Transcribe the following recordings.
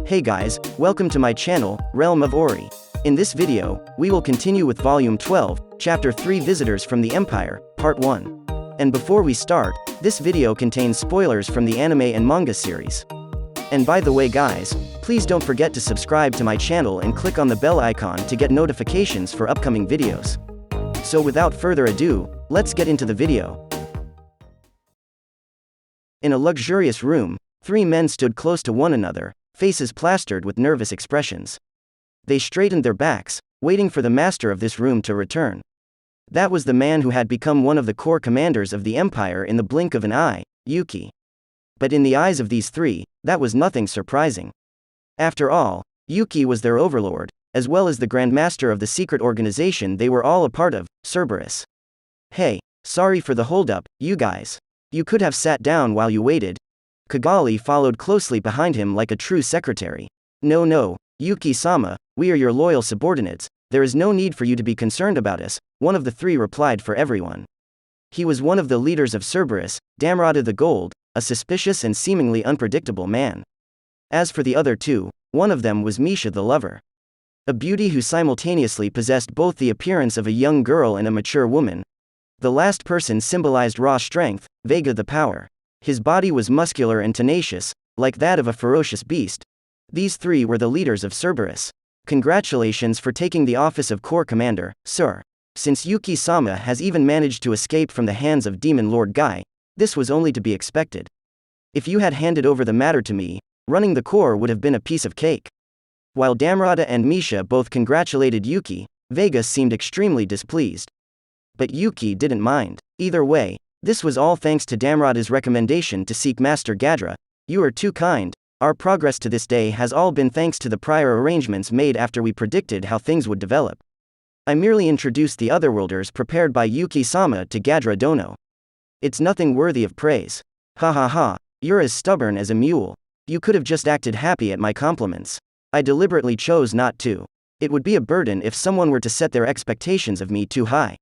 Hey guys, welcome to my channel, Realm of Ori. In this video, we will continue with Volume 12, Chapter 3 Visitors from the Empire, Part 1. And before we start, this video contains spoilers from the anime and manga series. And by the way guys, please don't forget to subscribe to my channel and click on the bell icon to get notifications for upcoming videos. So without further ado, let's get into the video. In a luxurious room, three men stood close to one another, faces plastered with nervous expressions. They straightened their backs, waiting for the master of this room to return. That was the man who had become one of the core commanders of the Empire in the blink of an eye, Yuki. But in the eyes of these three, that was nothing surprising. After all, Yuki was their overlord, as well as the Grand Master of the secret organization they were all a part of, Cerberus. Hey, sorry for the holdup, you guys. You could have sat down while you waited. Kigali followed closely behind him like a true secretary. No, Yuki-sama, we are your loyal subordinates, there is no need for you to be concerned about us, one of the three replied for everyone. He was one of the leaders of Cerberus, Damrata the Gold, a suspicious and seemingly unpredictable man. As for the other two, one of them was Misha the lover. A beauty who simultaneously possessed both the appearance of a young girl and a mature woman. The last person symbolized raw strength, Vega the power. His body was muscular and tenacious, like that of a ferocious beast. These three were the leaders of Cerberus. Congratulations for taking the office of Corps Commander, sir. Since Yuki-sama has even managed to escape from the hands of Demon Lord Guy, this was only to be expected. If you had handed over the matter to me, running the Corps would have been a piece of cake. While Damrata and Misha both congratulated Yuki, Vega seemed extremely displeased. But Yuki didn't mind. Either way, this was all thanks to Damrata's recommendation to seek Master Gadra. You are too kind. Our progress to this day has all been thanks to the prior arrangements made after we predicted how things would develop. I merely introduced the otherworlders prepared by Yuki-sama to Gadra Dono. It's nothing worthy of praise. Ha, you're as stubborn as a mule. You could have just acted happy at my compliments. I deliberately chose not to. It would be a burden if someone were to set their expectations of me too high.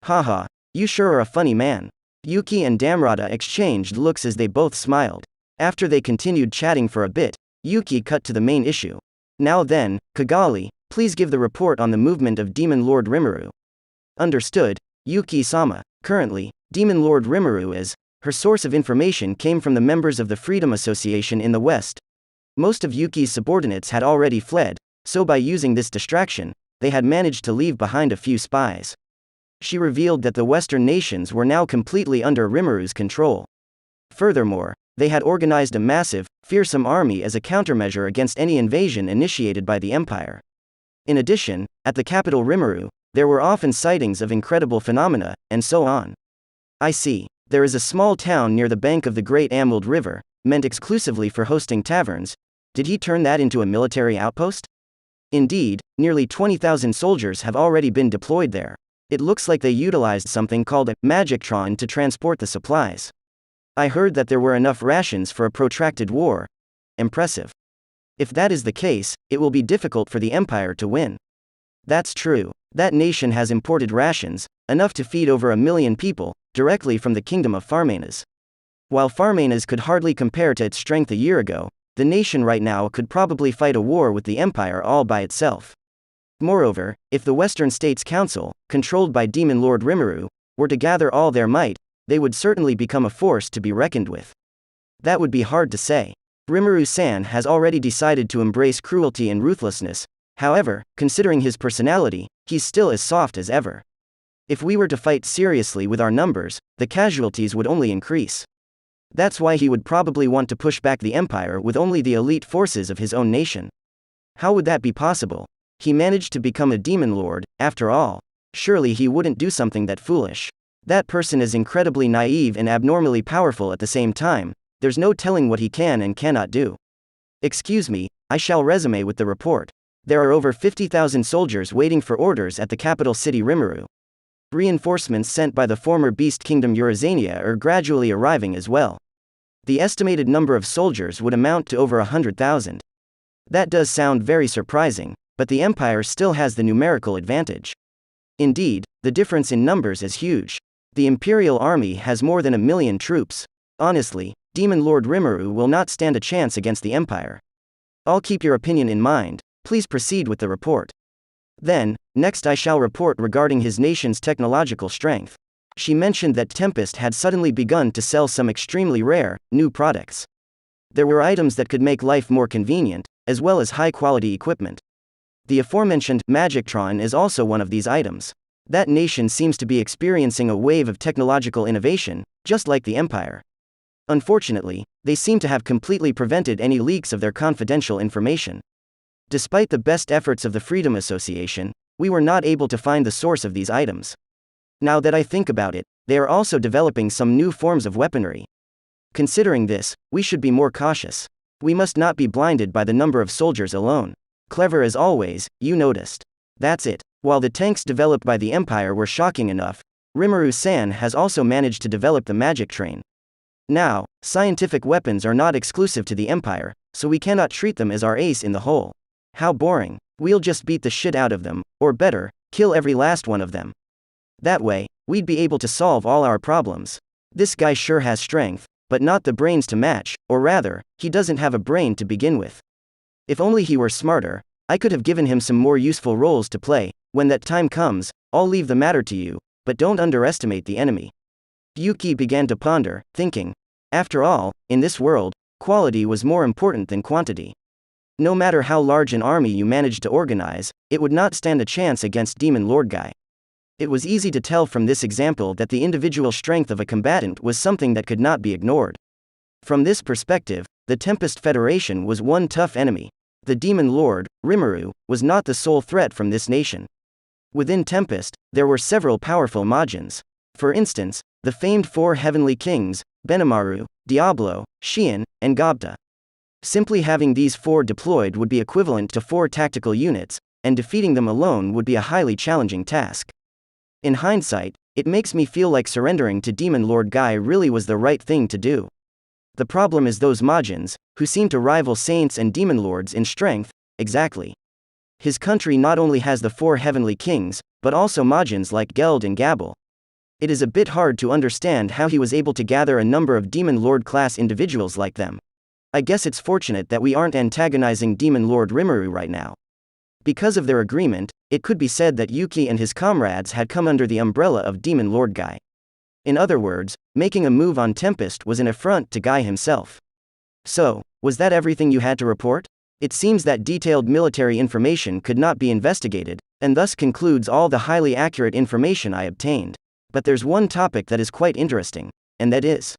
Haha, you sure are a funny man. Yuki and Damrata exchanged looks as they both smiled. After they continued chatting for a bit, Yuki cut to the main issue. Now then, Kigali, please give the report on the movement of Demon Lord Rimuru. Understood, Yuki-sama. Currently, Demon Lord Rimuru is, her source of information came from the members of the Freedom Association in the West. Most of Yuki's subordinates had already fled, so by using this distraction, they had managed to leave behind a few spies. She revealed that the Western nations were now completely under Rimuru's control. Furthermore, they had organized a massive, fearsome army as a countermeasure against any invasion initiated by the Empire. In addition, at the capital Rimuru, there were often sightings of incredible phenomena, and so on. I see. There is a small town near the bank of the Great Emerald River, meant exclusively for hosting taverns. Did he turn that into a military outpost? Indeed, nearly 20,000 soldiers have already been deployed there. It looks like they utilized something called a Magitron to transport the supplies. I heard that there were enough rations for a protracted war. Impressive. If that is the case, it will be difficult for the Empire to win. That's true. That nation has imported rations, enough to feed over 1 million people, directly from the kingdom of Farmanas. While Farmanas could hardly compare to its strength a year ago, the nation right now could probably fight a war with the Empire all by itself. Moreover, if the Western States Council, controlled by Demon Lord Rimuru, were to gather all their might, they would certainly become a force to be reckoned with. That would be hard to say. Rimuru-san has already decided to embrace cruelty and ruthlessness. However, considering his personality, he's still as soft as ever. If we were to fight seriously with our numbers, the casualties would only increase. That's why he would probably want to push back the Empire with only the elite forces of his own nation. How would that be possible? He managed to become a demon lord, after all. Surely he wouldn't do something that foolish. That person is incredibly naive and abnormally powerful at the same time. There's no telling what he can and cannot do. Excuse me, I shall resume with the report. There are over 50,000 soldiers waiting for orders at the capital city Rimuru. Reinforcements sent by the former Beast Kingdom Eurazania are gradually arriving as well. The estimated number of soldiers would amount to over 100,000. That does sound very surprising, but the Empire still has the numerical advantage. Indeed, the difference in numbers is huge. The Imperial Army has more than 1 million troops. Honestly, Demon Lord Rimuru will not stand a chance against the Empire. I'll keep your opinion in mind. Please proceed with the report. Then, next I shall report regarding his nation's technological strength. She mentioned that Tempest had suddenly begun to sell some extremely rare, new products. There were items that could make life more convenient, as well as high-quality equipment. The aforementioned Magitron is also one of these items. That nation seems to be experiencing a wave of technological innovation, just like the Empire. Unfortunately, they seem to have completely prevented any leaks of their confidential information. Despite the best efforts of the Freedom Association, we were not able to find the source of these items. Now that I think about it, they are also developing some new forms of weaponry. Considering this, we should be more cautious. We must not be blinded by the number of soldiers alone. Clever as always, you noticed. That's it. While the tanks developed by the Empire were shocking enough, Rimuru-san has also managed to develop the magic train. Now, scientific weapons are not exclusive to the Empire, so we cannot treat them as our ace in the hole. How boring. We'll just beat the shit out of them, or better, kill every last one of them. That way, we'd be able to solve all our problems. This guy sure has strength, but not the brains to match, or rather, he doesn't have a brain to begin with. If only he were smarter, I could have given him some more useful roles to play. When that time comes, I'll leave the matter to you, but don't underestimate the enemy. Yuki began to ponder, thinking. After all, in this world, quality was more important than quantity. No matter how large an army you managed to organize, it would not stand a chance against Demon Lord Guy. It was easy to tell from this example that the individual strength of a combatant was something that could not be ignored. From this perspective, the Tempest Federation was one tough enemy. The Demon Lord, Rimuru, was not the sole threat from this nation. Within Tempest, there were several powerful Majins. For instance, the famed four heavenly kings, Benimaru, Diablo, Xian, and Gobta. Simply having these four deployed would be equivalent to 4 tactical units, and defeating them alone would be a highly challenging task. In hindsight, it makes me feel like surrendering to Demon Lord Guy really was the right thing to do. The problem is those Majins, who seem to rival saints and demon lords in strength. Exactly. His country not only has the 4 heavenly kings, but also Majins like Geld and Gabel. It is a bit hard to understand how he was able to gather a number of demon lord class individuals like them. I guess it's fortunate that we aren't antagonizing Demon Lord Rimuru right now. Because of their agreement, it could be said that Yuki and his comrades had come under the umbrella of Demon Lord Guy. In other words, making a move on Tempest was an affront to Guy himself. So, was that everything you had to report? It seems that detailed military information could not be investigated, and thus concludes all the highly accurate information I obtained. But there's one topic that is quite interesting, and that is,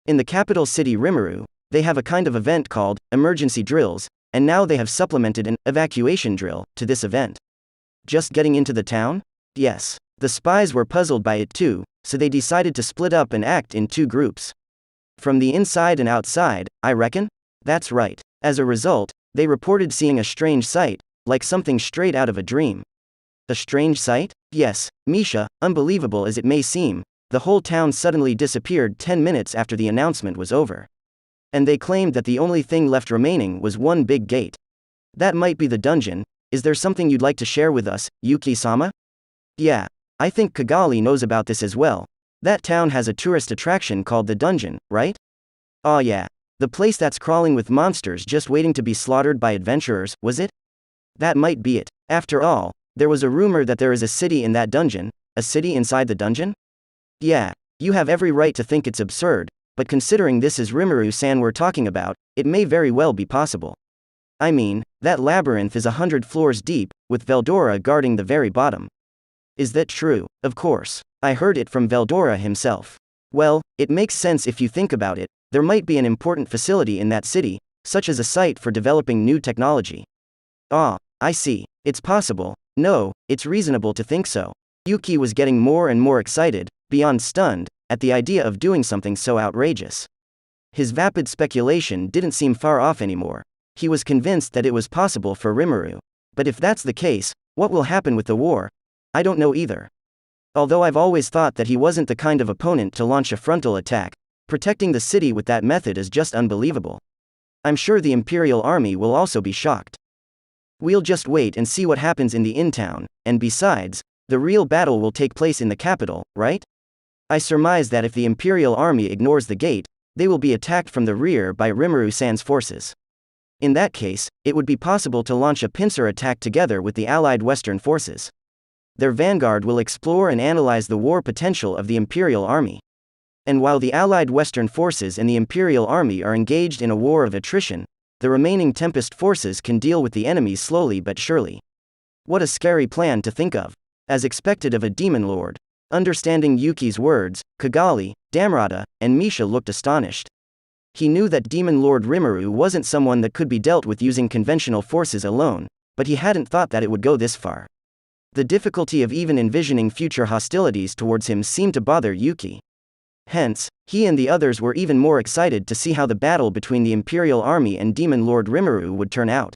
in the capital city Rimuru, they have a kind of event called emergency drills, and now they have supplemented an evacuation drill to this event. Just getting into the town? Yes. The spies were puzzled by it too, so they decided to split up and act in 2 groups. From the inside and outside, I reckon? That's right. As a result, they reported seeing a strange sight, like something straight out of a dream. A strange sight? Yes, Misha, unbelievable as it may seem, the whole town suddenly disappeared 10 minutes after the announcement was over. And they claimed that the only thing left remaining was one big gate. That might be the dungeon. Is there something you'd like to share with us, Yuki-sama? Yeah. I think Kigali knows about this as well. That town has a tourist attraction called the dungeon, right? Aw yeah. The place that's crawling with monsters just waiting to be slaughtered by adventurers, was it? That might be it. After all, there was a rumor that there is a city in that dungeon. A city inside the dungeon? Yeah. You have every right to think it's absurd, but considering this is Rimuru-san we're talking about, it may very well be possible. I mean, that labyrinth is 100 floors deep, with Veldora guarding the very bottom. Is that true? Of course. I heard it from Veldora himself. Well, it makes sense if you think about it. There might be an important facility in that city, such as a site for developing new technology. Ah, I see. It's possible. No, it's reasonable to think so. Yuki was getting more and more excited, beyond stunned, at the idea of doing something so outrageous. His vapid speculation didn't seem far off anymore. He was convinced that it was possible for Rimuru. But if that's the case, what will happen with the war? I don't know either. Although I've always thought that he wasn't the kind of opponent to launch a frontal attack, protecting the city with that method is just unbelievable. I'm sure the Imperial Army will also be shocked. We'll just wait and see what happens in the in-town, and besides, the real battle will take place in the capital, right? I surmise that if the Imperial Army ignores the gate, they will be attacked from the rear by Rimuru-san's forces. In that case, it would be possible to launch a pincer attack together with the Allied Western forces. Their vanguard will explore and analyze the war potential of the Imperial Army. And while the Allied Western forces and the Imperial Army are engaged in a war of attrition, the remaining Tempest forces can deal with the enemies slowly but surely. What a scary plan to think of. As expected of a demon lord. Understanding Yuki's words, Kigali, Damrata, and Misha looked astonished. He knew that Demon Lord Rimuru wasn't someone that could be dealt with using conventional forces alone, but he hadn't thought that it would go this far. The difficulty of even envisioning future hostilities towards him seemed to bother Yuki. Hence, he and the others were even more excited to see how the battle between the Imperial Army and Demon Lord Rimuru would turn out.